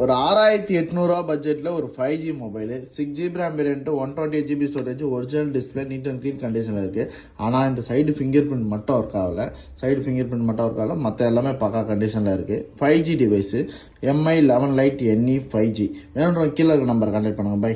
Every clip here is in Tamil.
ஒரு 6800 பட்ஜெட்ல ஒரு 5G mobile 6GB RAM variant 128GB storage original display neat and clean கண்டிஷன்ல இருக்கு. ஆனால் இந்த சைடு ஃபிங்கர் பிரிண்ட் மட்டும் ஒர்க் ஆகல. மற்ற எல்லாமே பக்கா கண்டிஷன்ல இருக்கு. 5G device MI 11 Lite NE 5G வேணுன்ற கீழே இருக்க நம்பர் கான்டாக்ட் பண்ணுங்க. Bye.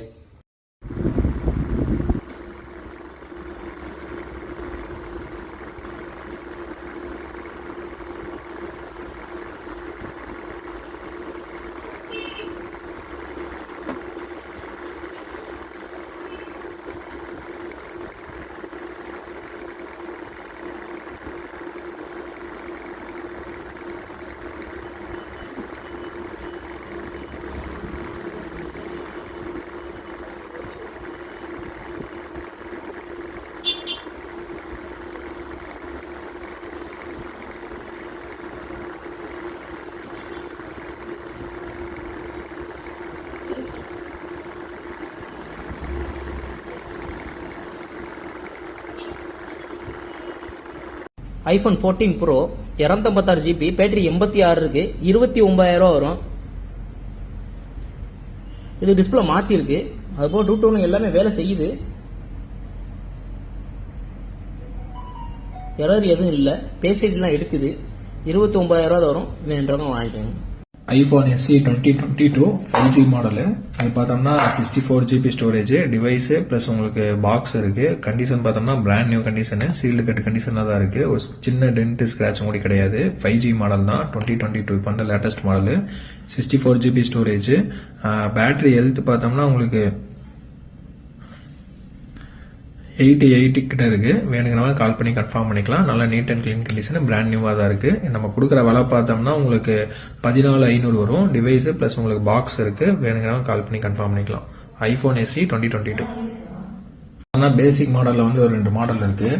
iPhone 14 Pro 256GB battery 86 இருக்கு. 29,000 வரும். இது டிஸ்பிளே மாத்தி இருக்கு. அதுபோல் டூ எல்லாமே வேலை செய்யுது. எரர் எதுவும் இல்லை. பேசிட்டுலாம் எடுக்குது. 29,000 வரும். வேணுன்றவங்க வாங்கிக்கோங்க. iPhone SE 2022 5G model. அது பார்த்தோம்னா 64GB ஸ்டோரேஜ் டிவைஸ் ப்ளஸ் உங்களுக்கு பாக்ஸ் இருக்கு. கண்டிஷன் பார்த்தோம்னா பிராண்ட் நியூ கண்டிஷனு, சீல்டு கட்டு கண்டிஷனாக தான் இருக்கு. ஒரு சின்ன டென்ட் ஸ்கிராட்ச் கூட கிடையாது. 5G மாடல் தான் 2022. இப்போ வந்து latest model. 64GB storage. Battery health பார்த்தோம்னா உங்களுக்கு 88 கிட்ட இருக்கு. வேணுங்கிறவங்க கால் பண்ணி கன்ஃபார்ம் பண்ணிக்கலாம். நல்லா neat and clean condition, brand நியூவா தான் இருக்கு. நம்ம கொடுக்குற விலை பார்த்தோம்னா உங்களுக்கு 14,500 வரும். டிவைஸ் பிளஸ் உங்களுக்கு பாக்ஸ் இருக்கு. வேணுங்கிறவங்க கால் பண்ணி கன்ஃபார்ம் பண்ணிக்கலாம். iPhone SE 2022. ஆனால் பேசிக் மாடலில் வந்து ஒரு 2 மாடல் இருக்கு.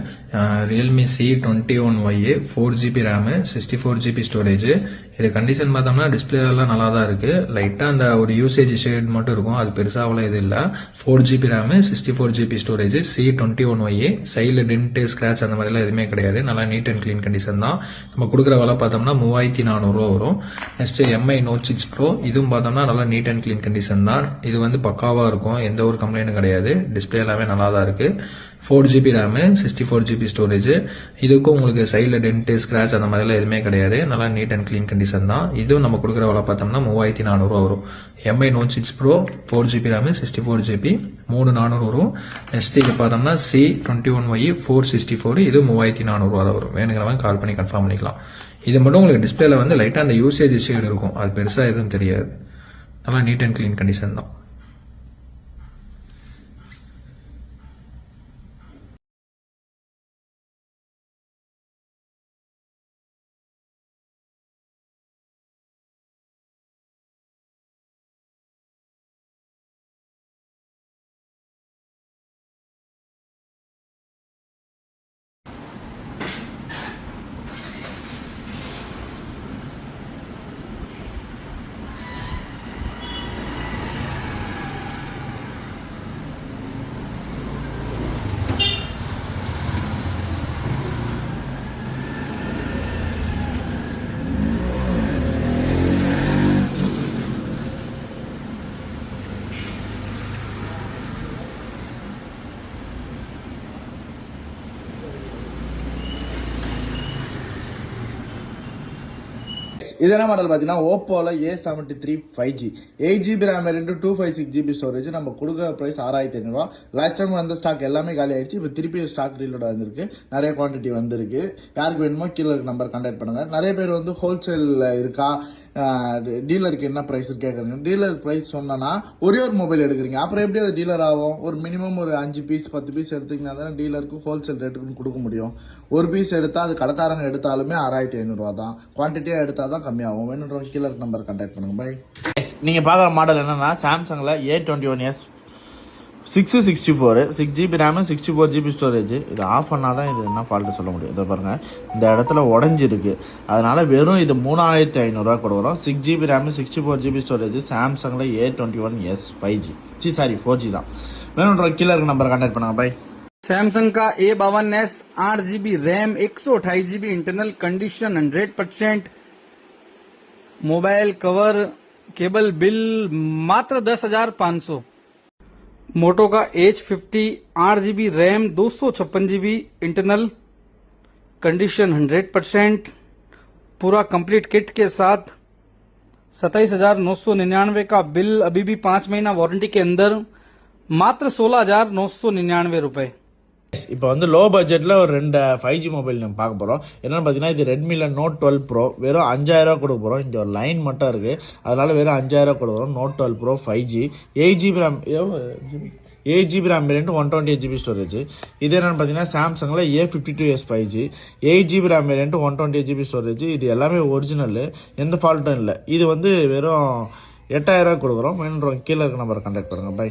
Realme C21Y 4GB RAM 64GB storage. இது கண்டிஷன் பார்த்தோம்னா டிஸ்பிளே எல்லாம் நல்லா தான் இருக்கு. லைட்டாக அந்த ஒரு யூசேஜ் ஷேட் மட்டும் இருக்கும். அது பெருசாக இது இல்லை. 4GB RAM 64GB storage C21Y. சைடில் டென்ட் ஸ்கிராச் அந்த மாதிரிலாம் எதுவுமே கிடையாது. நல்லா நீட் அண்ட் கிளீன் கண்டிஷன் தான். நம்ம கொடுக்குற விலை பார்த்தோம்னா 3,400 வரும். Next MI Note 6 Pro. இதுவும் பார்த்தோம்னா நல்லா நீட் அண்ட் கிளீன் கண்டிஷன் தான். இது வந்து பக்காவாக இருக்கும். எந்த ஒரு கம்ப்ளைண்ட்டும் கிடையாது. டிஸ்பிளே எல்லாமே நல்லா தான் இருக்கு. 4GB RAM 64GB storage. இதுக்கும் உங்களுக்கு சைடில் டென்ட் ஸ்கிராச் அந்த மாதிரிலாம் எதுவுமே கிடையாது. நல்லா நீட் அண்ட் கிளீன் கண்டிஷன் தான். இதுவும் நம்ம கொடுக்குற விலை பார்த்தோம்னா 3,400 வரும். MI Note 6 Pro 4GB RAM 64GB 3,400 வரும். நெக்ஸ்ட் இது பார்த்தோம்னா C21Y 464. இது 3,400 வரும். வேணுங்கிறவங்க கால் பண்ணி கன்ஃபார்ம் பண்ணிக்கலாம். இது மட்டும் உங்களுக்கு டிஸ்பிளேல வந்து லைட்டாக அந்த யூசேஜ் ஷேட் இருக்கும். அது பெருசாக எதுவும் தெரியாது. நல்லா நீட் அண்ட் கிளீன் கண்டிஷன் தான். இது என்ன மாடல் பார்த்தீங்கன்னா ஓப்போல A73 5G 8GB RAM variant 256GB storage. நம்ம கொடுக்குற ப்ரைஸ் 6,500. லாஸ்ட் டைம் வந்த ஸ்டாக் எல்லாமே காலி ஆயிடுச்சு. இப்போ திருப்பி ஸ்டாக் ரீலோட் வந்திருக்கு. நிறைய குவான்டிட்டி வந்திருக்கு. யாருக்கு வேணுமோ கீழே இருக்க நம்பர் கான்டாக்ட் பண்ணுங்க. நிறைய பேர் வந்து ஹோல்சேல் இருக்கா, டீலருக்கு என்ன ப்ரைஸ் கேட்குறீங்க. டீலர் ப்ரைஸ் சொன்னா ஒரே ஒரு மொபைல் எடுக்கிறீங்க, அப்புறம் எப்படி அது டீலர் ஆகும்? ஒரு மினிமம் ஒரு 5 பீஸ் 10 பீஸ் எடுத்தீங்கன்னா தானே டீலருக்கு ஹோல்சேல் ரேட்டுக்கு கொடுக்க முடியும். ஒரு பீஸ் எடுத்தால் அது கடைக்காரங்க எடுத்தாலுமே 6,500 தான். குவான்டிட்டியாக எடுத்தால் தான் கம்மியாகும். வேணுன்றவங்க கீழே இருக்க நம்பர் கான்டாக்ட் பண்ணுங்க. பை. நீங்கள் பார்க்குற மாடல் என்னன்னா சாம்சங்கில் A21s 664 6GB RAM 64GB storage. இது ஆஃப் பண்ணாதான் இது என்ன ஃபால்ட்டு சொல்ல முடியும். இதை பாருங்க, இந்த இடத்துல உடஞ்சிருக்கு. அதனால வெறும் இது 3,500 கூட வரும். 6GB RAM 64GB ஸ்டோரேஜ் சாம்சங்கில் A21s 5G 4G தான். வேணுன்ற கீழே இருக்க நம்பர் கான்டாக்ட் பண்ணுங்க. பை. सैमसंग का A52s 8GB RAM 128GB internal condition 100%. Mobile cover cable bill मात्र 10,500। मोटो का H50 8GB RAM 256GB internal, condition 100%, पूरा कंप्लीट किट के साथ 27,999 का बिल, अभी भी 5 महीना वारंटी के अंदर, मात्र 16,999 रुपए। இப்போ வந்து லோ பட்ஜெட்டில் ஒரு 2 5G மொபைல் நம்ம பார்க்க போகிறோம். என்னென்னு பார்த்தீங்கன்னா இது ரெட்மியில் Note 12 Pro வெறும் 5,000 கொடுக்க போகிறோம். இங்கே ஒரு லைன் மட்டும் இருக்குது, அதனால வெறும் 5,000 கொடுக்குறோம். Note 12 Pro 5G 8GB RAM, 8GB RAM variant 128GB storage. இது என்னென்னு பார்த்தீங்கன்னா சாம்சங்கில் A52s 5G 8GB RAM variant 128GB storage. இது எல்லாமே ஒரிஜினல், எந்த ஃபால்ட்டும் இல்லை. இது வந்து வெறும் 8,000 கொடுக்குறோம். வேணுன்றவங்க கீழே இருக்க நம்பரை கான்டாக்ட் பண்ணுங்கள். பை.